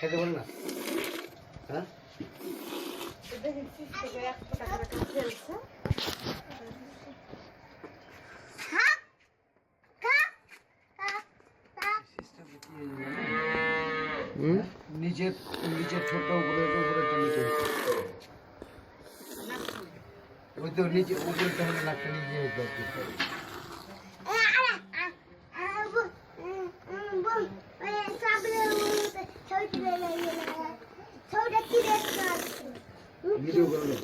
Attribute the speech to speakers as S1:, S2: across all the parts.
S1: খেতে বল না। হ্যাঁ নিচের নিচের ছোট উপরে উপরে নিচে ওই তো নিচে উপরে হলে নাকটা নিচে হতে ভিডিও করলো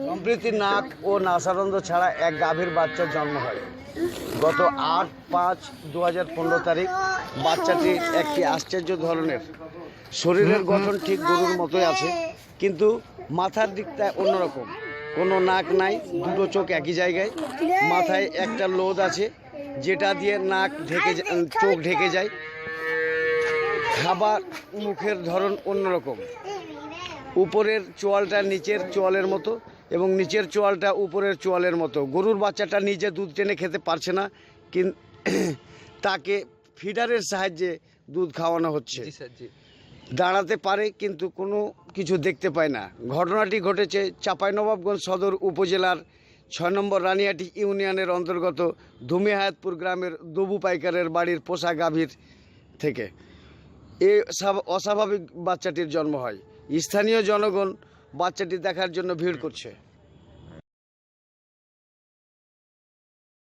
S1: সম্প্রীতির নাক ও নাসারন্ধ্র ছাড়া এক গাভীর বাচ্চার জন্ম হয়। গত 8/5/2015 তারিখ বাচ্চাটি একটি আশ্চর্য ধরনের, শরীরের গঠন ঠিক গরুর মতোই আছে, কিন্তু মাথার দিকটা অন্যরকম। কোনো নাক নাই, দুটো চোখ একই জায়গায়, মাথায় একটা লোদ আছে যেটা দিয়ে নাক ঢেকে চোখ ঢেকে যায়। খাবার মুখের ধরন অন্যরকম, উপরের চোয়ালটা নিচের চোয়ালের মতো এবং নিচের চোয়ালটা উপরের চোয়ালের মতো। গরুর বাচ্চাটা নিজে দুধ টেনে খেতে পারছে না, কিন্তু তাকে ফিডারের সাহায্যে দুধ খাওয়ানো হচ্ছে। দাঁড়াতে পারে কিন্তু কোনো কিছু দেখতে পায় না। ঘটনাটি ঘটেছে চাঁপাইনবাবগঞ্জ সদর উপজেলার 6 নম্বর রানিয়াটি ইউনিয়নের অন্তর্গত ধুমিহায়াতপুর গ্রামের দবু পাইকারের বাড়ির পোষা গাভীর থেকে এই অস্বাভাবিক বাচ্চাটির জন্ম হয়। স্থানীয় জনগণ বাচ্চাটি দেখার জন্য ভিড় করছে।